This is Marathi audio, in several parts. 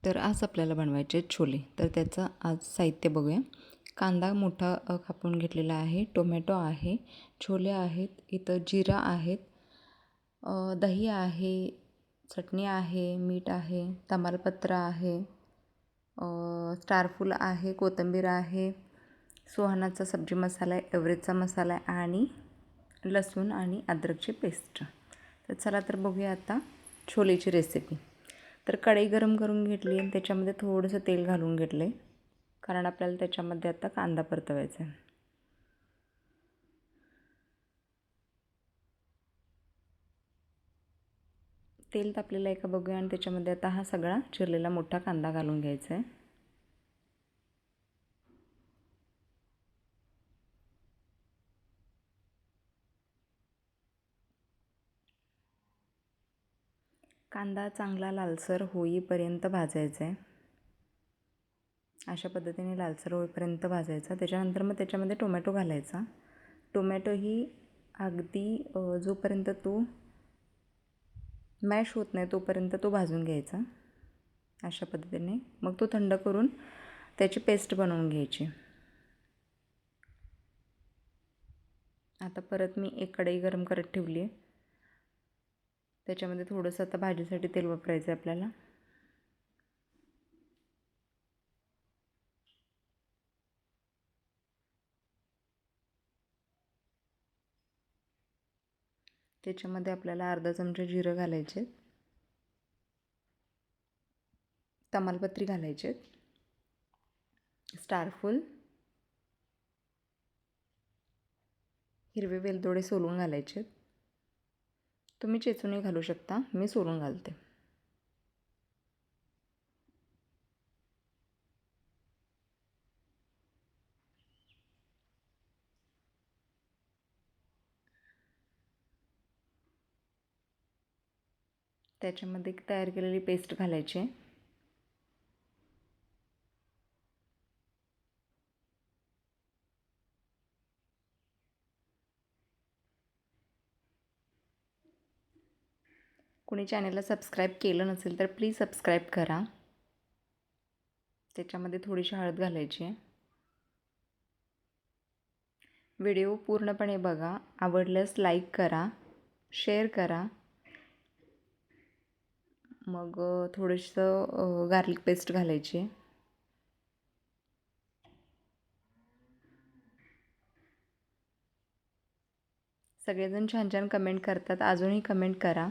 तर आज आपल्याला बनवायचे आहेत छोले. तर त्याचं आज साहित्य बघूया. कांदा मोठा कापून घेतलेला आहे, टोमॅटो आहे, छोले आहेत, इथं जिरा आहेत, दही आहे, चटणी आहे, मीठ आहे, तमालपत्र आहे, स्टारफूल आहे, कोथिंबीर आहे, सुहानाचा सब्जी मसाला आहे, एव्हरेजचा मसाला आहे आणि लसूण आणि अद्रकची पेस्ट. तर चला तर बघूया आता छोलेची रेसिपी. तर कढई गरम करून घेतली आणि त्याच्यामध्ये थोडंसं तेल घालून घेतले, कारण आपल्याला त्याच्यामध्ये आता कांदा परतवायचा आहे. तेल तापलेलं आहे का बघूया आणि त्याच्यामध्ये आता हा सगळा चिरलेला मोठा कांदा घालून घ्यायचा आहे. कांदा चांगला लालसर होईपर्यंत भाजायचा आहे. अशा पद्धतीने लालसर होईपर्यंत भाजायचा. त्याच्यानंतर मग त्याच्यामध्ये टोमॅटो घालायचा. टोमॅटो ही अगदी जोपर्यंत तो मॅश होत नाही तोपर्यंत तो भाजून घ्यायचा अशा पद्धतीने. मग तो थंड करून त्याची पेस्ट बनवून घ्यायची. आता परत मी एक कढई गरम करत ठेवली आहे. त्याच्यामध्ये थोडंसं आता भाजीसाठी तेल वापरायचं आहे आपल्याला. त्याच्यामध्ये आपल्याला अर्धा चमचा जिरं घालायचे, तमालपत्री घालायचे, स्टारफूल, हिरवे वेलदोडे सोलून घालायचे. तुम्ही चेचूनही घालू शकता, मी सोलून घालते. त्याच्यामध्ये तयार केलेली पेस्ट घालायची. कोणी चॅनलला सबस्क्राईब केलं नसेल तर प्लीज सबस्क्राईब करा. त्याच्यामध्ये थोडीशी हळद घालायची आहे. व्हिडिओ पूर्णपणे बघा. आवडल्यास लाईक करा, शेअर करा. मग थोडंसं गार्लिक पेस्ट घालायची. सगळेजण छान छान कमेंट करतात, अजूनही कमेंट करा.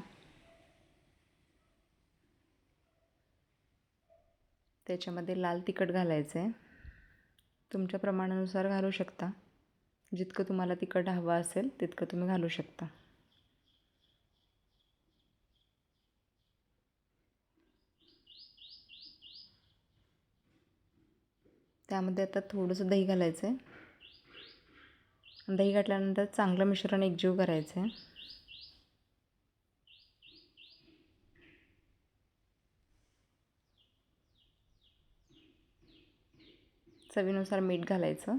त्याच्यामध्ये लाल तिखट घालायचं आहे. तुमच्या प्रमाणानुसार घालू शकता. जितकं तुम्हाला तिखट हवं असेल तितकं तुम्ही घालू शकता. त्यामध्ये आता थोडंसं दही घालायचं आहे. दही घातल्यानंतर चांगलं मिश्रण एकजीव करायचं आहे. चवीनुसार मीठ घालायचं.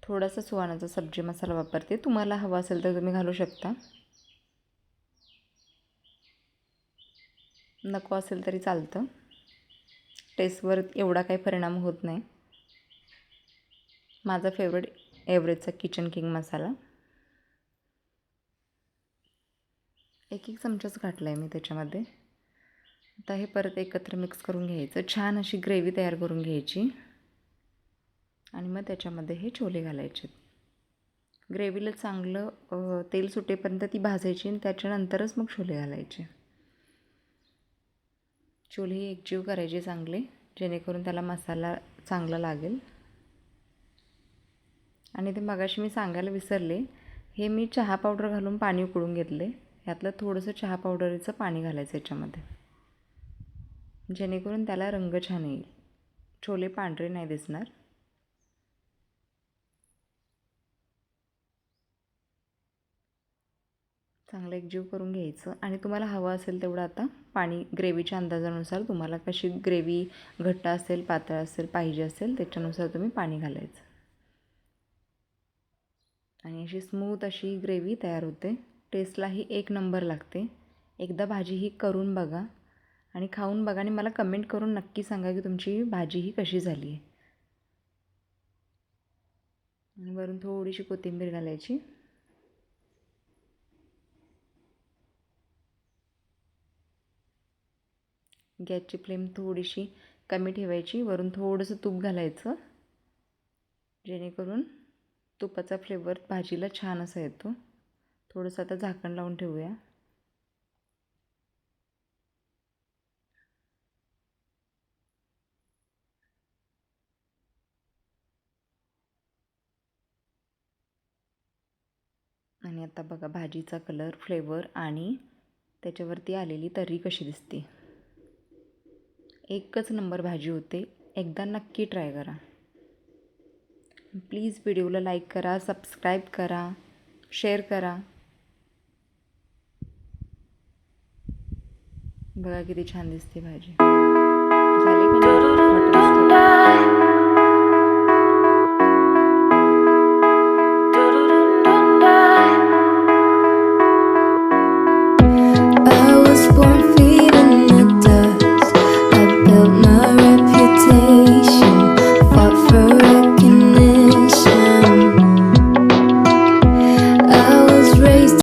थोडासा सुहानाचा सब्जी मसाला वापरते. तुम्हाला हवा असेल तर तुम्ही घालू शकता, नको असेल तरी चालतं. टेस्टवर एवढा काही परिणाम होत नाही. माझा फेवरेट एव्हरेजचा किचन किंग मसाला 1 चमचाच घातला आहे मी त्याच्यामध्ये. आता हे परत एकत्र मिक्स करून घ्यायचं. छान अशी ग्रेव्ही तयार करून घ्यायची आणि मग त्याच्यामध्ये हे छोले घालायचे. ग्रेव्हीला चांगलं तेल सुटेपर्यंत ती भाजायची आणि त्याच्यानंतरच मग छोले घालायचे. छोले ही एकजीव करायचे चांगले, जेणेकरून त्याला मसाला चांगला लागेल. आणि ते मगाशी मी सांगायला विसरले, हे मी चहा पावडर घालून पाणी उकळून घेतले. यातलं थोडंसं चहा पावडरचं पाणी घालायचं याच्यामध्ये, जेणेकरून त्याला रंग छान येईल. छोले पांढरे नाही दिसणार. चांगलं एकजीव करून घ्यायचं आणि तुम्हाला हवं असेल तेवढं आता पाणी ग्रेव्हीच्या अंदाजानुसार, तुम्हाला कशी ग्रेव्ही घट्ट असेल, पातळ असेल, पाहिजे असेल त्याच्यानुसार तुम्ही पाणी घालायचं. आणि अशी स्मूथ अशी ग्रेव्ही तयार होते. टेस्टलाही एक नंबर लागते. एकदा भाजी ही करून बघा आणि खाऊन बघा आणि मला कमेंट करून नक्की सांगा की तुमची भाजी ही कशी झाली आहे. आणि वरून थोडीशी कोथिंबीर घालायची. गॅसची फ्लेम थोडीशी कमी ठेवायची. वरून थोडंसं तूप घालायचं जेणेकरून तुपाचा फ्लेवर भाजीला छान असा येतो. थोडंसं आता झाकण लावून ठेवूया. आणि आता बघा भाजीचा कलर, फ्लेवर आणि त्याच्यावरती आलेली तर्री कशी दिसते. एकच नंबर भाजी होते. एकदा नक्की ट्राय करा. प्लीज व्हिडिओला लाईक करा, सबस्क्राईब करा, शेअर करा. बघा किती छान दिसते भाजी.